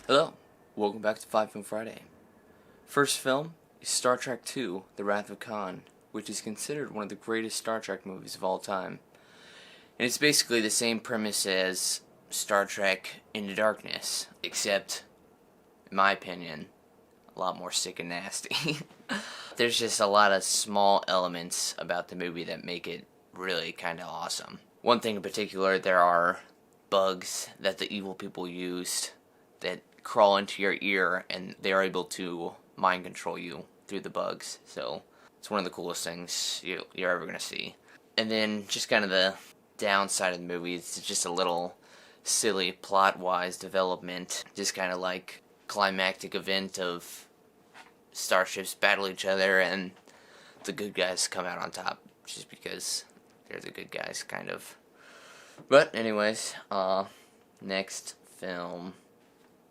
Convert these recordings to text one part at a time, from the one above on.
Hello, welcome back to 5 Film Friday. First film is Star Trek II, The Wrath of Khan, which is considered one of the greatest Star Trek movies of all time. And it's basically the same premise as Star Trek Into Darkness, except, in my opinion, a lot more sick and nasty. There's just a lot of small elements about the movie that make it really kind of awesome. One thing in particular, there are bugs that the evil people used that crawl into your ear, and they are able to mind control you through the bugs. So it's one of the coolest things you're ever going to see. And then just kind of the downside of the movie, it's just a little silly plot-wise development. Just kind of like climactic event of starships battle each other and the good guys come out on top just because they're the good guys, kind of. But anyways, next film,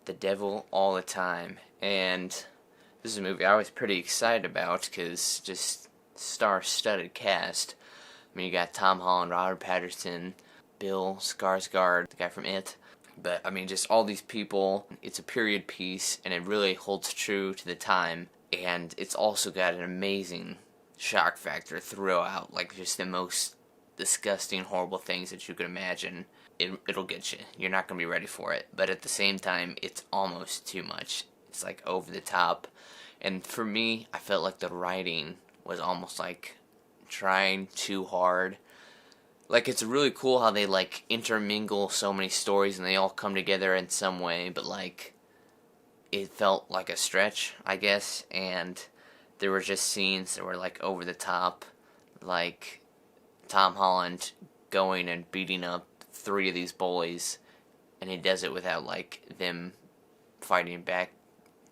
The Devil All the Time. And this is a movie I was pretty excited about because just star-studded cast. I mean, you got Tom Holland, Robert Pattinson, Bill Skarsgård, the guy from It. But, I mean, just all these people. It's a period piece, and it really holds true to the time. And it's also got an amazing shock factor throughout. Like, just the most disgusting, horrible things that you could imagine. It'll get you. You're not going to be ready for it. But at the same time, it's almost too much. It's, like, over the top. And for me, I felt like the writing was almost, like, trying too hard. Like, it's really cool how they, like, intermingle so many stories and they all come together in some way, but, like, it felt like a stretch, I guess, and there were just scenes that were, like, over the top, like Tom Holland going and beating up 3 of these bullies, and he does it without, like, them fighting back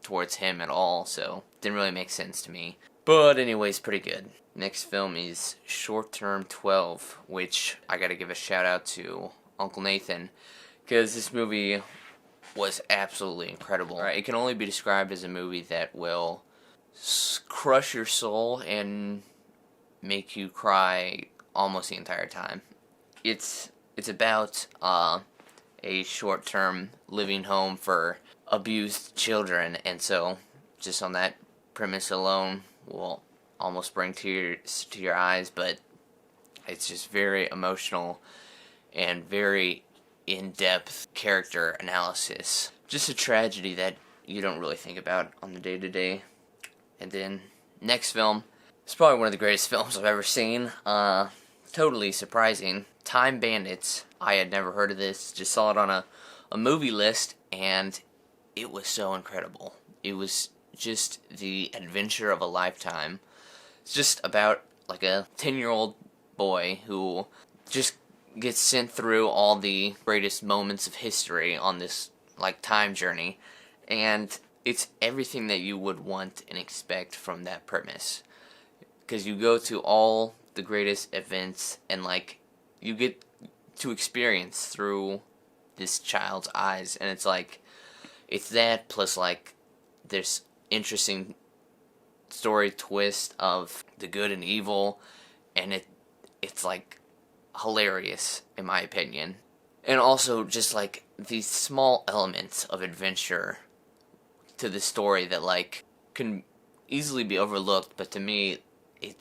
towards him at all, so it didn't really make sense to me. But anyways, pretty good. Next film is Short Term 12, which I gotta give a shout out to Uncle Nathan, because this movie was absolutely incredible. Right? It can only be described as a movie that will crush your soul and make you cry almost the entire time. It's about a short-term living home for abused children, and so just on that premise alone will almost bring tears to your eyes, but it's just very emotional and very in-depth character analysis. Just a tragedy that you don't really think about on the day-to-day. And then, next film, it's probably one of the greatest films I've ever seen. Totally surprising. Time Bandits. I had never heard of this, just saw it on a movie list, and it was so incredible. It was just the adventure of a lifetime. It's just about, like, a 10-year-old boy who just gets sent through all the greatest moments of history on this, like, time journey. And it's everything that you would want and expect from that premise. Because you go to all the greatest events and, like, you get to experience through this child's eyes. And it's, like, it's that plus, like, this interesting story twist of the good and evil, and it's like hilarious in my opinion. And also just like these small elements of adventure to the story that like can easily be overlooked, but to me it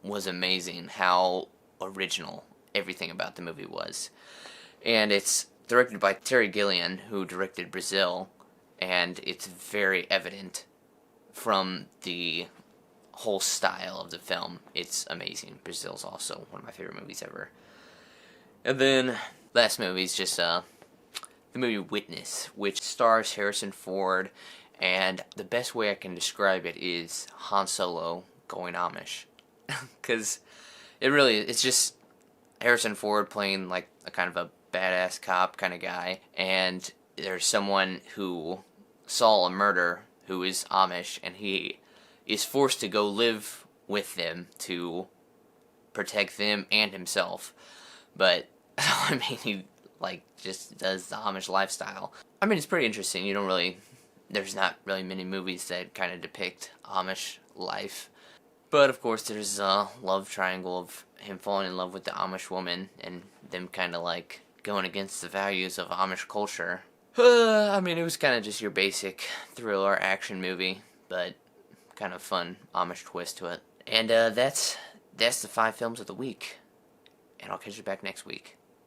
was amazing how original everything about the movie was. And it's directed by Terry Gilliam, who directed Brazil, and it's very evident from the whole style of the film. It's amazing. Brazil's also one of my favorite movies ever. And then, last movie is just the movie Witness, which stars Harrison Ford, and the best way I can describe it is Han Solo going Amish. Because it's just Harrison Ford playing like a kind of a badass cop kind of guy, and there's someone who saw a murder who is Amish, and he is forced to go live with them to protect them and himself. But, I mean, he, like, just does the Amish lifestyle. I mean, it's pretty interesting. There's not really many movies that kind of depict Amish life. But, of course, there's a love triangle of him falling in love with the Amish woman, and them kind of, like, going against the values of Amish culture. I mean, it was kind of just your basic thriller action movie, but kind of fun Amish twist to it. And that's the 5 films of the week. And I'll catch you back next week.